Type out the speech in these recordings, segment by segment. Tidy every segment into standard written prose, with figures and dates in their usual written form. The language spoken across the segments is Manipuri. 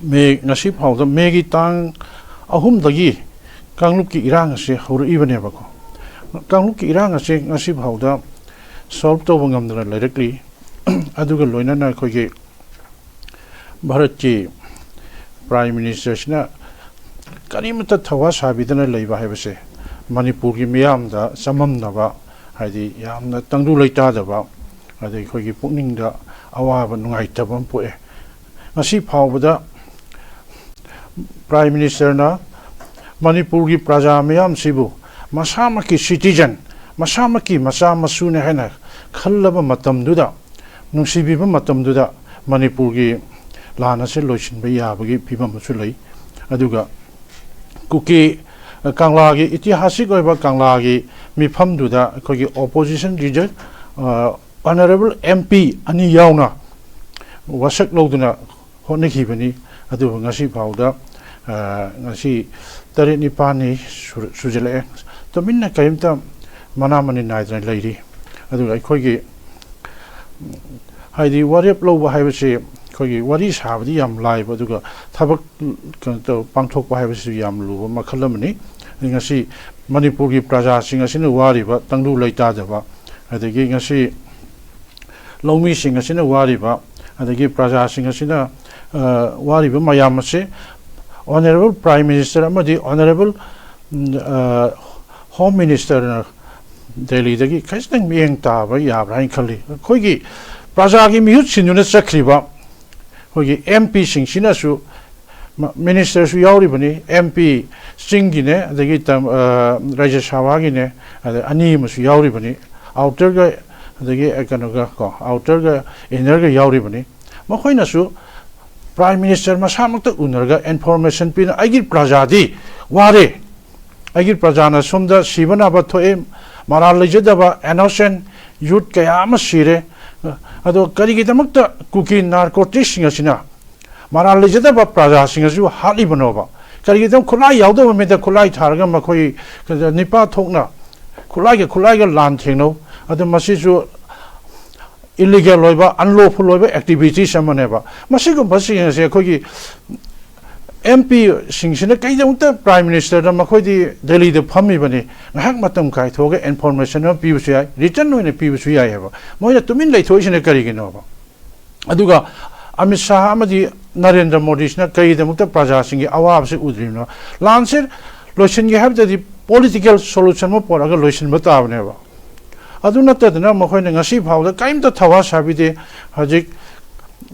ꯃꯦ ꯉꯁꯤ ꯐꯥꯎꯗ ꯃꯦꯒꯤ ꯇꯥꯡ ꯑꯍꯨꯝꯗꯒꯤ ꯀꯥꯡꯂꯨꯞꯀꯤ ꯏꯔꯥꯡ ꯑꯁꯤ ꯍꯧꯔꯛꯏꯕꯅꯦꯕꯀꯣ ꯀꯥꯡꯂꯨꯞꯀꯤ ꯏꯔꯥꯡ ꯑꯁꯤ ꯉꯁꯤ ꯐꯥꯎꯗ ꯁꯣꯜꯕ ꯇꯧꯕ ꯉꯝꯗꯅ ꯂꯩꯔꯛꯂꯤ ꯑꯗꯨꯒ ꯂꯣꯏꯅꯅ ꯑꯩꯈꯣꯏꯒꯤ ꯚꯥꯔꯠꯀꯤ ꯄ꯭ꯔꯥꯏꯝ ꯃꯤꯅꯤꯁꯇꯔꯁꯤꯅ ꯀꯔꯤꯃꯠꯇ ꯊꯋꯥ ꯁꯥꯕꯤꯗꯅ ꯂꯩꯕ ꯍꯥꯏꯕꯁꯦ ꯃꯅꯤꯄꯨꯔꯒꯤ ꯃꯤꯌꯥꯝꯗ ꯆꯃꯝꯅꯕ ꯍꯥꯏꯗꯤ ꯌꯥꯝꯅ ꯇꯪꯗꯨ ꯂꯩꯇꯥꯗꯕ ꯑꯗꯩ ꯑꯩꯈꯣꯏꯒꯤ ꯄꯨꯛꯅꯤꯡꯗ ꯑꯋꯥꯕ ꯅꯨꯡꯉꯥꯏꯇꯕ ꯑꯃ ꯄꯣꯛꯑꯦ ꯉꯁꯤ ꯐꯥꯎꯕꯗ ꯄ꯭ꯔꯥꯏꯝ ꯃꯤꯅꯤꯁꯇꯔꯅ ꯃꯅꯤꯄꯨꯔꯒꯤ ꯄ꯭ꯔꯖꯥ ꯃꯌꯥꯝꯁꯤꯕꯨ ꯃꯁꯥꯃꯛꯀꯤ ꯁꯤꯇꯤꯖꯟ ꯃꯁꯥꯃꯛꯀꯤ ꯃꯆꯥ ꯃꯁꯨꯅꯦ ꯍꯥꯏꯅ ꯈꯜꯂꯕ ꯃꯇꯝꯗꯨꯗ ꯅꯨꯡꯁꯤꯕꯤꯕ ꯃꯇꯝꯗꯨꯗ ꯃꯅꯤꯄꯨꯔꯒꯤ ꯂꯥꯟ ꯑꯁꯤ ꯂꯣꯏꯁꯤꯟꯕ ꯌꯥꯕꯒꯤ ꯐꯤꯕꯝ ꯑꯃꯁꯨ ꯂꯩ ꯑꯗꯨꯒ ꯀꯨꯀꯤ ꯀꯪꯂꯥꯒꯤ ꯏꯇꯤꯍꯥꯁꯤꯛ ꯑꯣꯏꯕ ꯀꯪꯂꯥꯒꯤ ꯃꯤꯐꯝꯗꯨꯗ ꯑꯩꯈꯣꯏꯒꯤ ꯑꯣꯄꯣꯖꯤꯁꯟ ꯂꯤꯗꯔ ꯑꯣꯅꯔꯦꯕꯜ MP ꯑꯅꯤ ꯌꯥꯎꯅ ꯋꯥꯁꯛ ꯂꯧꯗꯨꯅ ꯍꯣꯠꯅꯈꯤꯕꯅꯤ ꯑꯗꯨꯕꯨ ꯉꯁꯤ ꯐꯥꯎꯗ ngasi tarit nipani sujale tominna kaimta mana mani naidra leiri adu aikhogi haidi warep loba haibase khogi wari sabadi yam laiba aduga thabak to pangthokpa haibase yam luba makhalamani ngasi manipur gi praja sing asina wariba tangdu leita daba adagi ngasi lawmi sing asina wariba adagi praja sing asina wariba mayam ase Honorable Prime Minister amadi Honorable Home Minister Delhi dagi kaisang miyeng taba yabra khali khogi praja gi miyut sinuna chakriba khogi MP sing sinasu minister su yauri bani MP singi ne adagi tam Rajya Sabha gi ne ani masu yauri bani outer ga adagi ekanoga ko outer ga inner ga yauri bani makhoina su Prime Minister masamakta unarga information pin agir prajadi ware agir prajana sumda sibana bathoe maral lejadaba innocent youth kayama sire ado karigidamakta kuki narcotics singasina maral lejadaba praja singasu hali banoba karigidam khulai yawdo meda khulai tharga makhoi nipa thokna khulai ga lan thengno ado masisu illegal loiba unlawful loiba activities amaneba masigo basing se khogi MP singsina kaidamta Prime Minister da makhodi Delhi da phami bani ngahak matam kai thoga information of pibusu ya return no ne pibusu ya heba moina tumin lai thoisina karigino ba aduga Amit Shah amadi Narendra Modi sina kaidamta praja singi awab se udrino lansir lotion ge habda di political solution mo poraga lotion bata abneba aduna tadna makhoina ngasi phawda kaimta thawa sabide hajik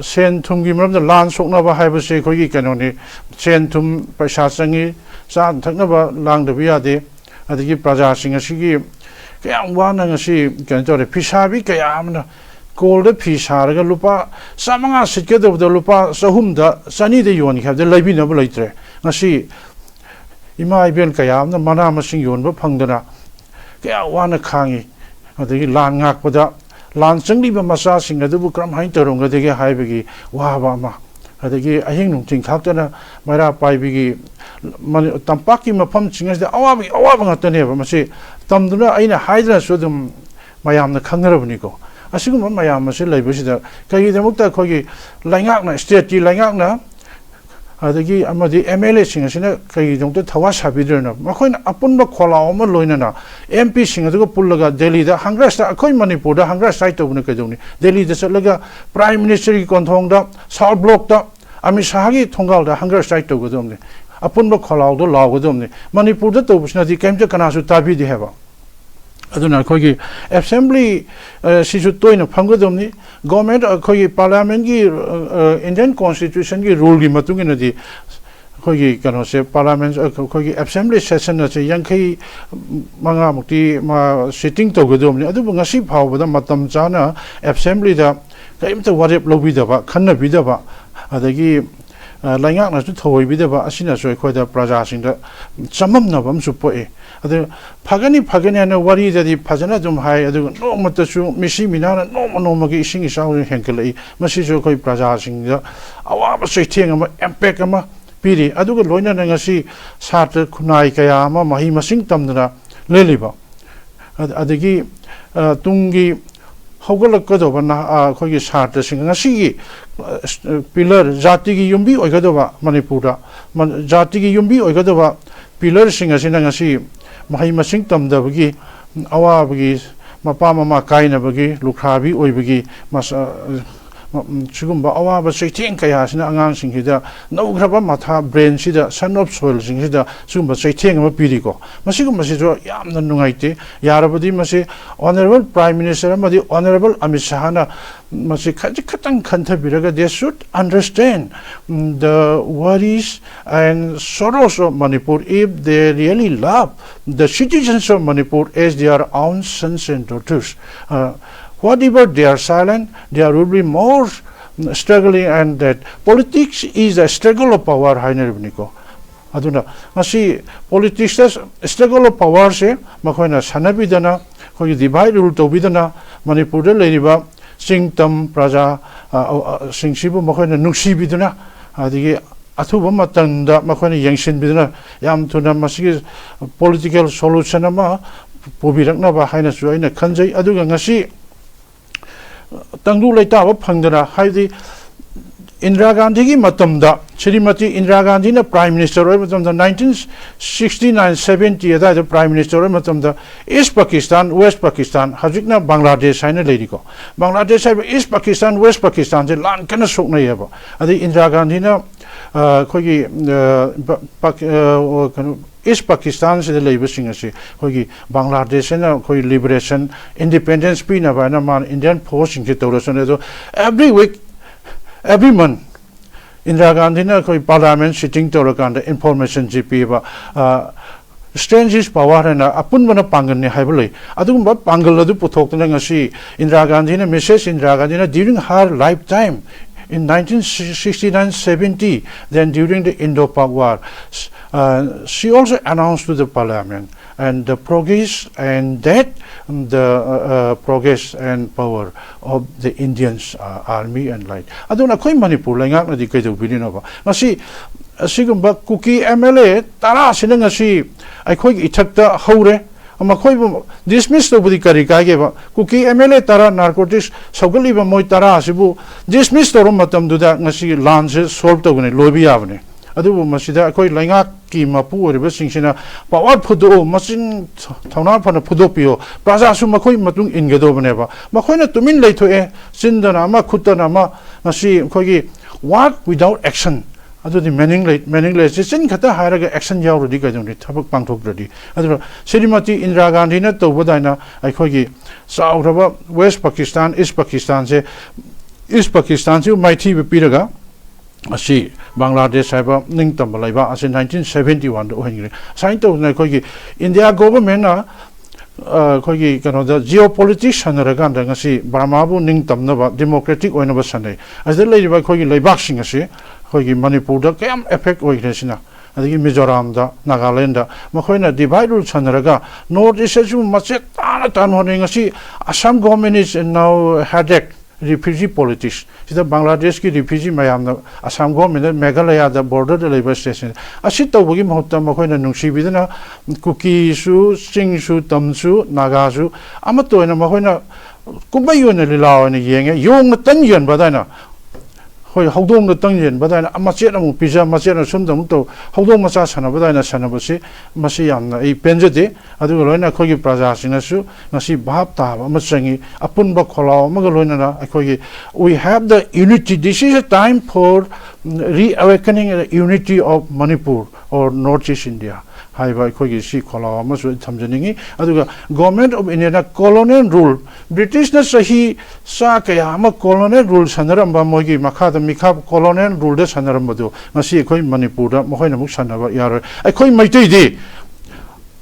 sen thum gi maramda lan sokna ba haibase khogi kanoni sen thum paisa changi chan thakna ba langda biyade adigi praja sing asigi kayam wana ngasi kanjore phisabi kayamna kolda phisaraga lupa samanga sitke do lupa sahumda sani de yon khabde laibina ba laitre ngasi ima ibel kayamna mana masing yon ba phangdana kaya wana khangi adagi lan ngakpada lan changliba masa sing adubu kram hain taronga dege haibegi waba ma adagi ahing nungting thaktana maira paibegi tampaki mafam chingasda awabi ngatane ba masi tamduna aina haidra sudum mayamna khangrabni ko asigum mayam masi laibasida kayidamukta khogi laingakna state ki laingakna adagi amadi MLA sing asina kayidamukta thawa sabidrna makhoina apunba kholaw ma loinana MP sing aduga pullaga Delhi da hangrasta akhoi Manipur da hangrasta to bune kaduni Delhi da chalaga Prime Minister ki konthong da South Block da Amit Shah gi thongal da hangrasta to godumne apunba kholaw do law godumne Manipur da to busna di kaimja kanasu tabi di heba aduna khogi assembly sisu toina phanggodumni government khogi parliament gi Indian constitution gi rule gi matungina di khogi kano se parliament khogi assembly session na che yankhai manga mukti ma sitting to godumni adu ngasi phawbada matam chana assembly da kaimta warep lobidaba khanna bidaba adagi laingak na su thoi bidaba asina soi khoida praja singda chamamnabam su poe adu phagani ana wari jadi phajana jum hai adu no mata su misi minana no magi ising isau henkelai masi jo khoi praja singda awaba sei theng ama impact ama piri adu ga loina na ngasi sat khunai kaya ama mahi masing tamdana leliba adagi tungi haugalakkadoba na akhoi sartasing ngasi pillar jati gi yumbi oigadoba manipura jati gi yumbi oigadoba pillar sing asina ngasi mahai masing tamdabagi awabagi mapa mama kainabagi lukhrabi oibagi Chugumba awa ba seiting kaya sina angang singhida naugraba matha brain sida son of soil singhida sugumba seiting ama piriko masigum masijo yamna nungaite yarabadi masi honorable prime minister amadi honorable Amit Shah na masi khatang khantha biraga they should understand the worries and sorrows of Manipur if they really love the citizens of Manipur as their own sons and daughters. Whatever they are silent, there will be more struggling, and that politics is a struggle of power. Aduna, masi politics is struggle of power. Se, makoina sanabidana, koi divide rule to bidana, Manipur leriba, sing tam praja, sing shibu makoina nuksi bidana, adigi athuba matanda makoina yangshin bidana, yam tuna masi political solution ama, pubirakna ba haina suaina kanjai aduga ngasi. Tangdu laita wa phangdana haidi Indira Gandhi gi matamda Srimati Indira Gandhi na prime minister oi matamda 1969-70 da the prime minister oi matamda East Pakistan West Pakistan hajikna Bangladesh haina leiriko Bangladesh hai East Pakistan West Pakistan je lan kana sokna yaba adi Indira Gandhi na khogi East Pakistan se leiba singasi khogi Bangladesh na khoi liberation independence pi na ba na man Indian force sing ke tawrasan do every week every month Indira Gandhi na khoi parliament sitting tawrakanda information gp ba strange is power na apun bana pangan ne haibulai adugumba pangal adu puthokna ngasi Indira Gandhi na message Indira Gandhi na during her lifetime in 1969-70, then during the Indo-Pak War, she also announced to the parliament and the progress and that the progress and power of the Indians army and light. Aduna koi Manipur langak na di kayo bilin ba. Ngasi sigumba kuki MLA tara sila ngasi ay koi itakta haure. Makoy dismiss to budi kari kage ba kuki MLA tara narcotics sagali ba moy tara asibu dismiss to rom matam duda ngasi lance solve to gune lobi abne adu masida koi lainga ki mapu ore ba singsina power phudo masin thona phana phudo pio praja su makoy matung ingado bane ba makoy na tumin leitho e sindana ma khutana ma ngasi khogi work without action adu di meaningless sin khata haraga action yaurudi ka jong thabak pangthokradi adu Srimati Indira Gandhi na tobadaina aikhogi sauraba West Pakistan East Pakistan se maithi piraga asi Bangladesh saiba ningtam laiba asi 1971 do hingre sain to na khogi India government na khogi kano da geopolitics hanaraga ngasi Burma bu ningtam na ba democratic oina ba sanai azde leiba khogi leibak sing asi khogi Manipur da kayam effect oigresina adigi Mizoram da Nagaland da makoina divide rule chanaraga north east ju mache tan honing ngasi Assam government is now headache refugee politics sida Bangladesh ki refugee mayam na Assam government Meghalaya da border da labor station asit tawgi mahutta makoina nungsi bidana kuki su sing su tam su naga su amato na makoina kubayo na lilaw na yenge yong tan yan badana hoi haudong na tangyen badana amache na mu pizza mache na sundam to haudong macha sana badana sana basi masi yamna ei penjade adu loina khogi praja sina su ngasi bhab ta ma changi apun ba kholaw ma loina na khogi we have the unity. This is a time for reawakening the unity of Manipur or Northeast India. Haiba khogi si kholaw ma su thamjaningi aduga government of India na colonial rule British na sahi sa kaya ma colonial rule sanaram ba mogi makha da mikha colonial rule da sanaram badu ngasi khoi Manipur da mohoi na muk sanaba yar ai khoi maitei di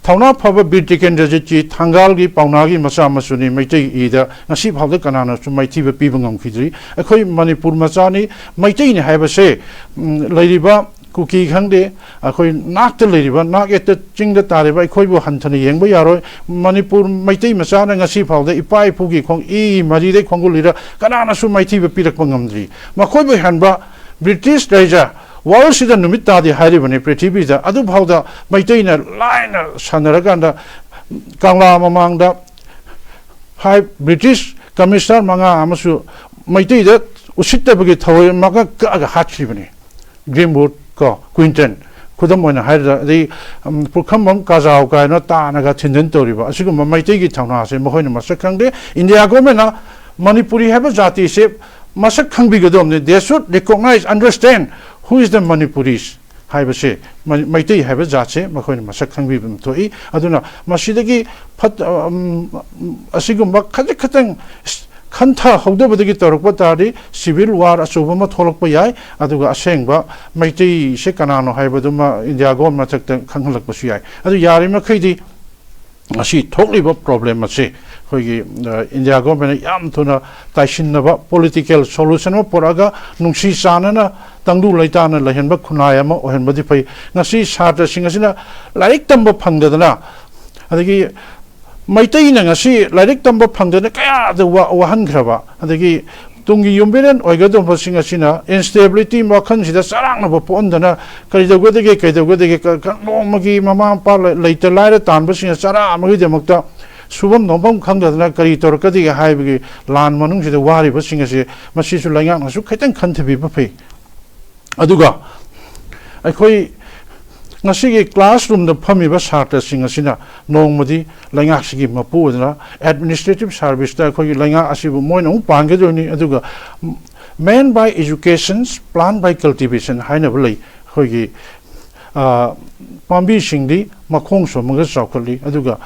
thawna phaba birtiken da ji thangal gi pauna gi macha masuni maitei I da ngasi phawda kanana su maithi ba pibangam khidri ai khoi Manipur macha ni maitei ni haiba se leiriba kuki khangde akhoi nakta leiriba naketa chingda tareba akhoi bu hanthana yengba yaroi Manipur maitei macha na ngasi phawda ipai phugi khong I mari de khongulira kanana su maithi ba pirak pangamdri makhoi bu hanba British Raja world sida numit ta di hari bane prithvi da adu phawda maitei na line sanaraganda kangla mamangda hai British commissioner manga amasu maitei da usitabagi thawai maga ka hatchibani Greenwood ko Quinton kudam oina haida dei pukham kazau ka na ta na ga thindan toriba asigu maitei gi thawna ase mohoina masak khangde India government na Manipuri have a jati se masak khangbi gadom they should recognize understand who is the Manipuris haibase maitei have a jatse mohoina masak khangbi bum toi aduna masidagi phat asigum khajik khatang Kanta Hodabadi Torpatari, civil war Asubama Tolopayai, Aduga Asengba, Maiti Sekanano Hibaduma, India Goma Kangalak Pasiai. Adu Yarima Kidi, she totally what problem, say, India government Yam Tuna, Taishinava, political solution of Poraga, Nungsi Sanana, Tandu Laitana, Lahenba Kunayama, or Henbadipai, Nasi Sata Singasina, like Tambo Pangdana. Adagi Maitei na ngasi larik tamba phangdena kaya da wahan khraba adagi tungi yumbiren oigadom phasing asina instability makhan sida sarang na pondana kari dogode nomagi mama pa laita laira tanba singa sara amagi demakta subam nombam khangdana kari torkadi haibigi lan manung sida wari basinga se masisu lainga nasu khaitang khanthebi ba phei aduga akhoi Nasigi classroom the Pamiba Sarta Singasina, Nomadi, Langashigi Mapu, administrative service, the Langa Asibu Moino, Pangedoni, Aduga. Man by educations, plant by cultivation, Hainabali, Hogi, Pambi Shingdi, Makongso, Magasakali, Aduga,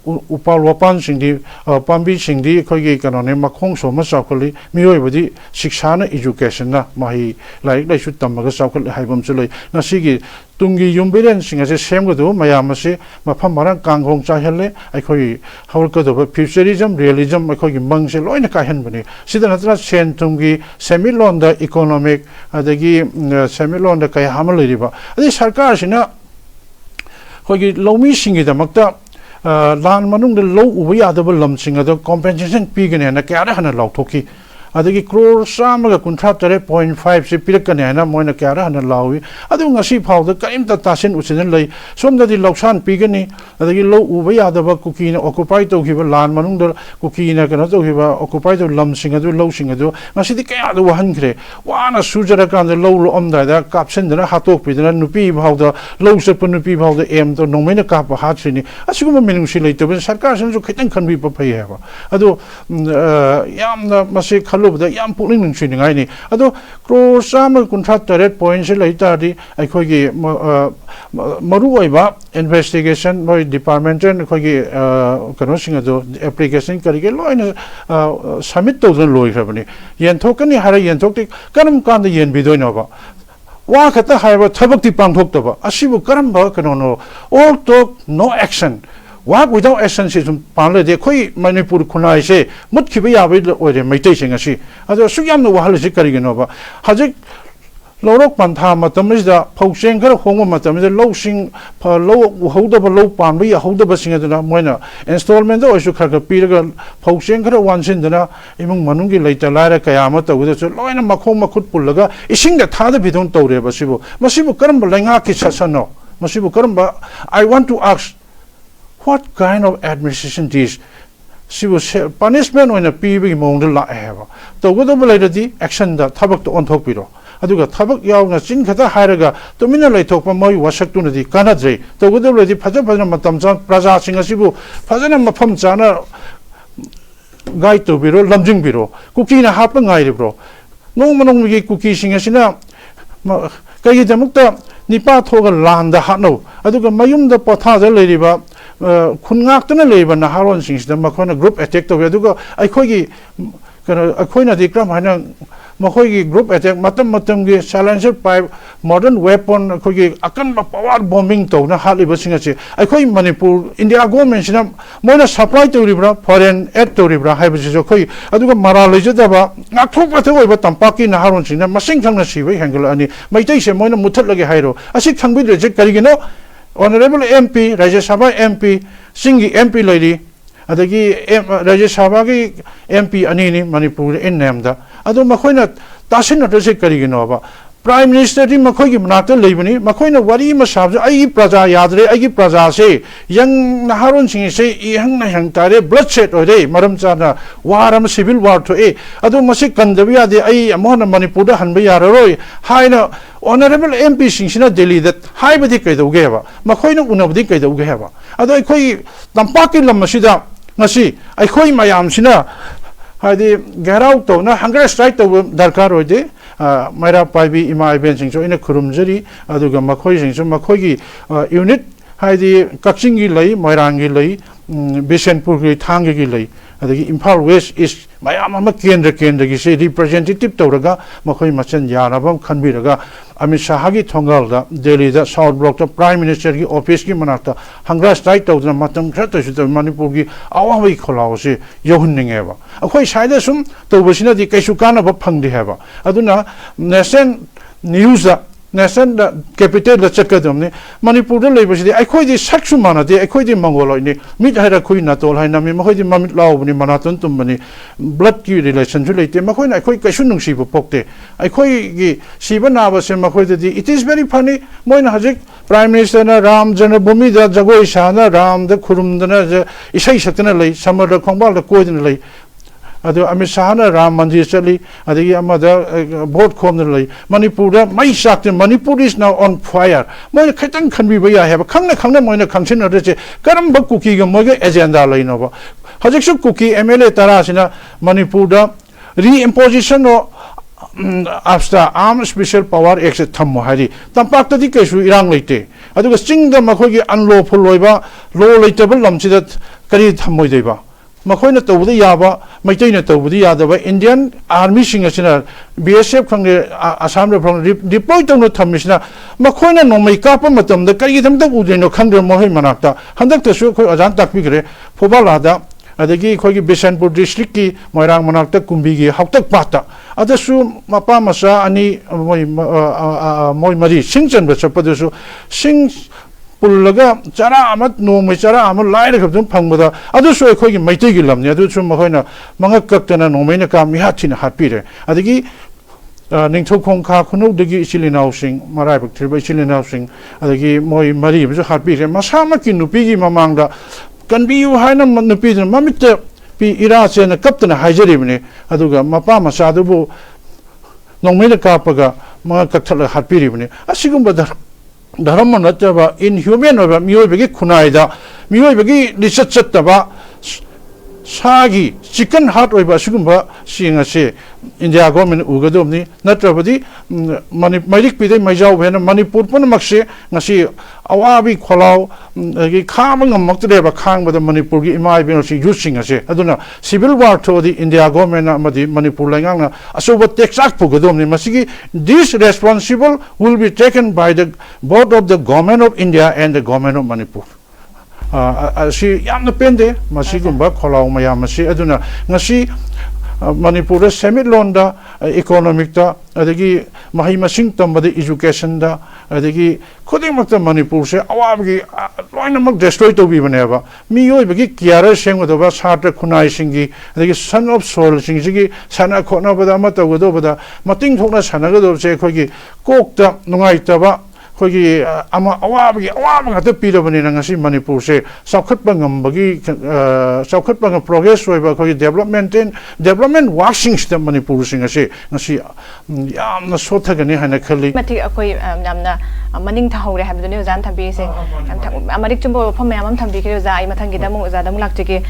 Upalwapan Shingdi, Pambi Shingdi, Kogi Kanone, Makongso, Masakali, Mioibadi, Shikshana education, Mahi, like they should Tamagasakali, Hibam Suli, Nasigi. Tungi Yumbiran sing as a same with Mayamasi, Mapamaran Kangong Chahele, I call you how could of futurism, realism, I call you monks, Loina Kahanbani. Sidanatra Sen Tungi, Semilonda economic, Adagi, Semilonda Kayahamali River. This Harkashina Hogi Lomi sing it a Makta, Lan Manung the low we are double lumsing of the compensation pig and a Karahan and Lautoki. Adagi crore samaga contractor 0.5 se pirakana moina kara hana lawi adu ngasi phawda kaim ta tasin usinan lei somda di loksan pigani adagi lo uba yadaba kuki na occupy to giba lan manung da kuki na kana to giba occupy to lam singa do lo singa do ngasi di kaya do han gre wana sujara kan da lo omda da kapsen da hatok pidana nupi phawda lo sepa nupi phawda em to nomena ka pa hatsini asiguma menung si lei to sarkar san jo khitang khanbi pa phai haba adu yamna mase the young pulling in shooting. I do cross some contractor points later. I could give Maruiba investigation by department and connoissing the application curriculum summit thousand low revenue. Yen token Harry Yen Toki, Karam can the Yen Bidonova. Walk at the higher Tabaki Pantokova, Ashibu Karamba Kanono, all talk, no action. Walk without essence is Panle de Koi Manipur Kunai say, Mutkiba with or the meditation as she. As a Suyam no Halisikariganova. Hazik Lorok Pantama, Tamizda, Pokshenka, Homo Matam, the low sing, low hold up a low pan, we hold up a singer to the Moina. Installment or should have a Peter Pokshenka once in the among Manungi later, Lara Kayamata with a loin and Makoma could pullaga, is sing that Tada Bidon Tore Basibu. Masibu Karamba Langaki Sasano. Masibu Karamba, I want to ask. What kind of administration this? She was punishment when a PB Mongdal la have. The good the action that Tabak to on top below. I do got Tabak Yaw, Sin Kata Haraga, to Minalay talk from my Washington, Canadre, the good lady Pajapana Matamzan, Praza Singasibu, Pazana Mapamzana Guide to Bureau, Lumjing Bureau, cooking a happen I bro. No Manong cookie singasina Kayamukta, Nipa Toga Land the Hano. I do got Mayum the Potaza lady. Kungaktana labor na haron sings the Makona group attack to Veduga. I kogi a coin at the cram Mahogi group attack Matam silencer pipe modern weapon kogi akan power bombing to na hardly bussing a say. I call Manipur India go mention Mona supply to Ribra foreign aid to Ribra Hibis Koi Aduga Maralejaba Nakopata but Tampaki na haron sing Masing Tanasiwi Hangel and my station Mona Mutalagi Hiro. I see can be reject Carigino. Honorable MP, Rajya Sabha MP, Singi MP lady, Adagi Rajya Sabha MP Anini, Manipur in Namda. Ado Makoina, Tassin of the Kariginova. Prime Minister di makoi manakta leibani makoi na wari masabja ai praja yadre ai praja se yang naharon sing se yang na hang tare bloodshed ore maram chana waram civil war to adu masi kandabi ade ai amona Manipur da hanba yararoi haina honorable MP sing Delhi that hai badi kai doge ba makoi na unabdi kai doge ba adu ai khoi tampaki lamasida ngasi ai khoi mayam sina hadi garau to na hunger strike to darkar ode Maira Paibi Ima Iben Sing so in a Kurumjari, Aduga Makoi Sing, so Makogi unit, Hadi Kaksingi lay, Moirangi lay, Bisenpurgi Tangi lay, the Impal West is Mayama Kendra say representative Toraga, Makoi Machan Yarabam, Kanbiraga, Amit Sahagi Tongalda, Delhi, the South Block, the Prime Minister Office Manata, Hangra Strike out the Matam Kratas, the Manipurgi, Awawi Kolausi, Yohuning Eva. A quite Sidesum, the Wasina di Kashukana of Pandi Heva. Aduna, Nasan News. Nasan capital the Chakadum, Manipur labor, I quite the Saxumana, I quite the Mongoloi, meet had a queen at all, Hinami, Mahodi Mamit Law, Manaton to money, blood relations related, Mahoin, I quite Kashunung Shiva Pokte. I quite Shivana was in Mahodi. It is very funny, Moin Hazik, Prime Minister Ram, Janabumi, the Jagoishana, Ram, the Kurumdana, Isai Satanale, some of the Kombal, the coordinately. Amisana Ram Manjisali, the Yamada board cornerly, Manipura, my shock, Manipur is now on fire. My Katan can be where I have a Kanga Moina consider Karamba cookie, Moga agenda Lainova. Hajakshu cookie, MLA Tarasina, Manipura, reimposition or after armed special power exit Tamuhari. Tampakta di Keshu Iran late. I do a sing the Makogi unlawful loiva, low lateable lumsi that Kari Tamoideva. Makoina to the Yaba, Matina to the other Indian Army Singasina, BSF from the Assam from deployed on the Tamishna, Makoina no make up on the Karitam the Udino Kandra Mohimanata, Handak the Suko Azanta Pigre, Pobalada, Adagi Kogi Bisanpur districti, Moirang Manata Kumbigi, Hautak Pata, Adasu Mapa Masa, Ani Moi Mari, Singson, but Sapadusu, Sings. Pulaga, Jara Amat, no Michara, I'm a light of them Pangmada. Others were quite Maitigilam, the other Mahona, Mangakatan, and Omenaka, Mihatin, Hapire. Adagi Ningtokong Kakuno, the Chilin housing, Marabak, Chilin housing, Adagi Moi Marie, was a Hapire, Masamakin, Nupigi Mamanga, can be you Hanam Nupizan, Mamita, P. Iras and a captain of Hajaribne, Aduga, Mapama Sadubu, no Menakapaga, Mangakatala Hapiribne, a second. Dharamana inhuman of a Miobi Kunaida, Miobi Lisataba Sagi, chicken heart over Sugumba, seeing a say in the Agom Ugadumni, Natrabadi, Marik Pide, Majau, when Manipur Punamaxe, Nasi, Awabi Kolau, Kamang and Mokta Kang with the Manipur, in my opinion, using a say. I don't know, civil war to the India government, Manipur Langana, so what takes up Pugadumni Masigi, this responsible will be taken by the both of the government of India and the government of Manipur. She yam pende, Masigumba, Kolau Mayamasi, Aduna, Nasi Manipur, semi londa, economic da, Adagi Mahima Sington, but the education da, Adagi Kodimata Manipur, say, Awagi, Loinamak destroyed to be whenever. Mio Bigi Kiara sang with the West Harter Kunai Singi, the son of Sol Singigi, Sana Kona Badamata with over the Mating Tonas Hanagado, say, Kogi, Kokta, Nungaitaba. Kogi ama awabi at the Peter Vanangasi Manipur say Sakutbangam Bagi Sakutbang progress over development washing stem Manipur sing a say Nasi Yam the Sotagani Hanakali. Mati Akoi Namna Maning Taho have the news and Tabi say Amarik Jumbo Pomam Tambi, Matangidamo Zadam Lactiki.